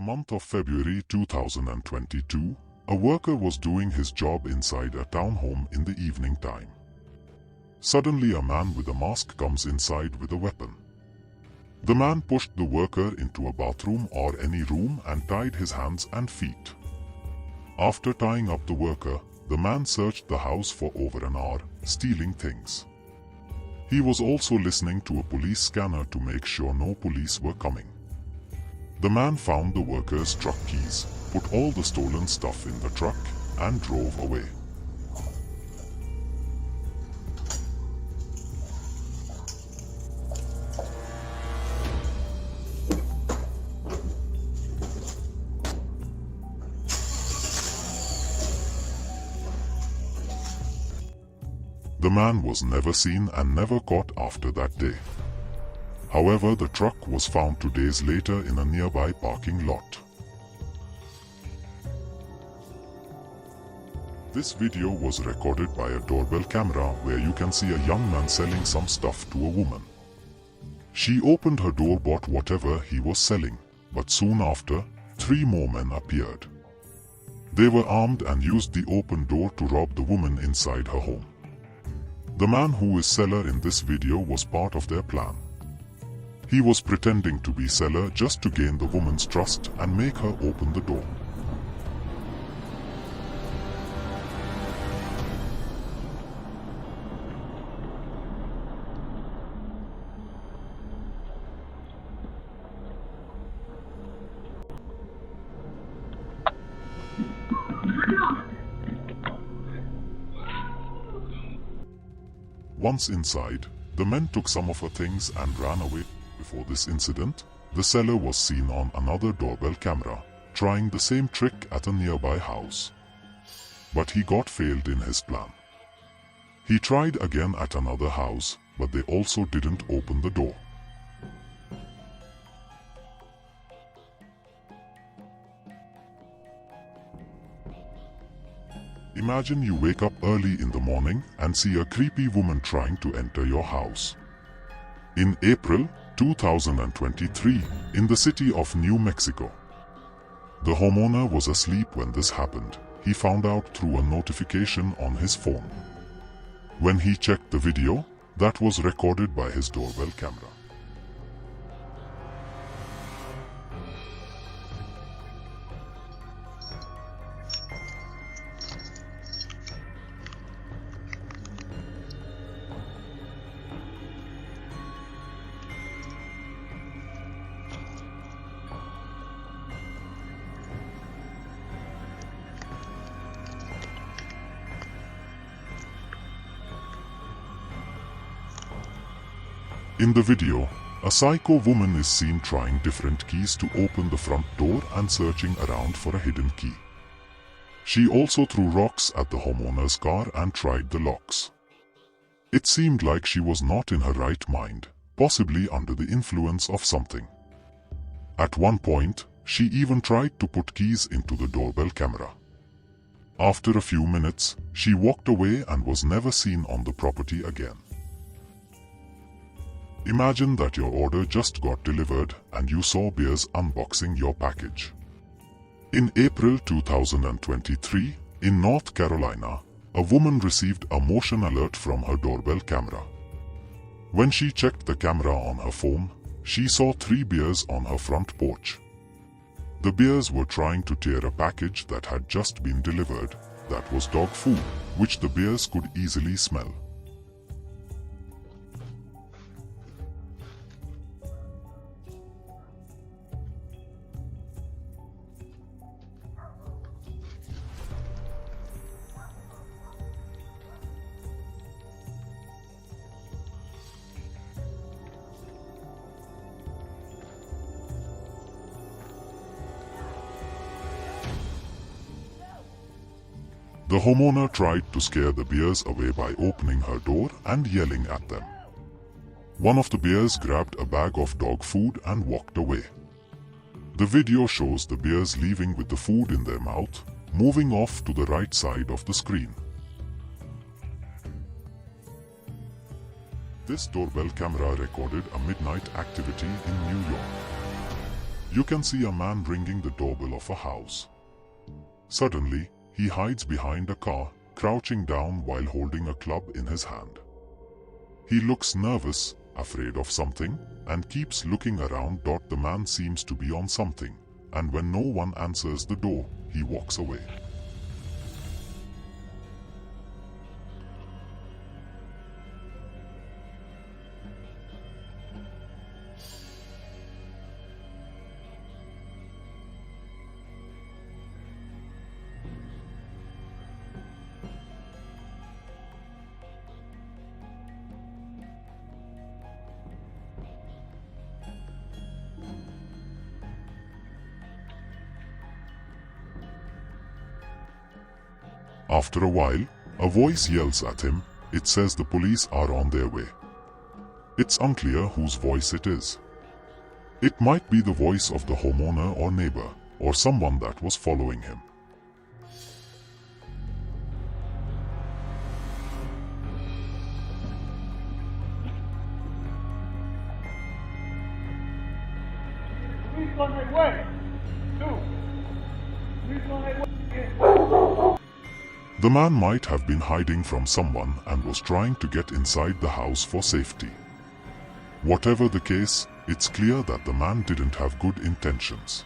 month of February 2022, a worker was doing his job inside a townhome in the evening time. Suddenly, a man with a mask comes inside with a weapon. The man pushed the worker into a bathroom or any room and tied his hands and feet. After tying up the worker, the man searched the house for over an hour, stealing things. He was also listening to a police scanner to make sure no police were coming. The man found the worker's truck keys, put all the stolen stuff in the truck, and drove away. The man was never seen and never caught after that day. However, the truck was found 2 days later in a nearby parking lot. This video was recorded by a doorbell camera where you can see a young man selling some stuff to a woman. She opened her door, bought whatever he was selling, but soon after, 3 more men appeared. They were armed and used the open door to rob the woman inside her home. The man who is seller in this video was part of their plan. He was pretending to be seller just to gain the woman's trust and make her open the door. Once inside, the men took some of her things and ran away. Before this incident, the seller was seen on another doorbell camera, trying the same trick at a nearby house. But he got failed in his plan. He tried again at another house, but they also didn't open the door. Imagine you wake up early in the morning and see a creepy woman trying to enter your house. In April 2023, in the city of New Mexico. The homeowner was asleep when this happened. He found out through a notification on his phone. When he checked the video, that was recorded by his doorbell camera. In the video, a psycho woman is seen trying different keys to open the front door and searching around for a hidden key. She also threw rocks at the homeowner's car and tried the locks. It seemed like she was not in her right mind, possibly under the influence of something. At one point, she even tried to put keys into the doorbell camera. After a few minutes, she walked away and was never seen on the property again. Imagine that your order just got delivered and you saw bears unboxing your package. In April 2023, in North Carolina, a woman received a motion alert from her doorbell camera. When she checked the camera on her phone, she saw 3 bears on her front porch. The bears were trying to tear a package that had just been delivered, that was dog food, which the bears could easily smell. The homeowner tried to scare the bears away by opening her door and yelling at them. One of the bears grabbed a bag of dog food and walked away. The video shows the bears leaving with the food in their mouth, moving off to the right side of the screen. This doorbell camera recorded a midnight activity in New York. You can see a man ringing the doorbell of a house. Suddenly, he hides behind a car, crouching down while holding a club in his hand. He looks nervous, afraid of something, and keeps looking around. The man seems to be on something, and when no one answers the door, he walks away. After a while, a voice yells at him. It says the police are on their way. It's unclear whose voice it is. It might be the voice of the homeowner or neighbor, or someone that was following him. Police on their way. Police on their way. The man might have been hiding from someone and was trying to get inside the house for safety. Whatever the case, it's clear that the man didn't have good intentions.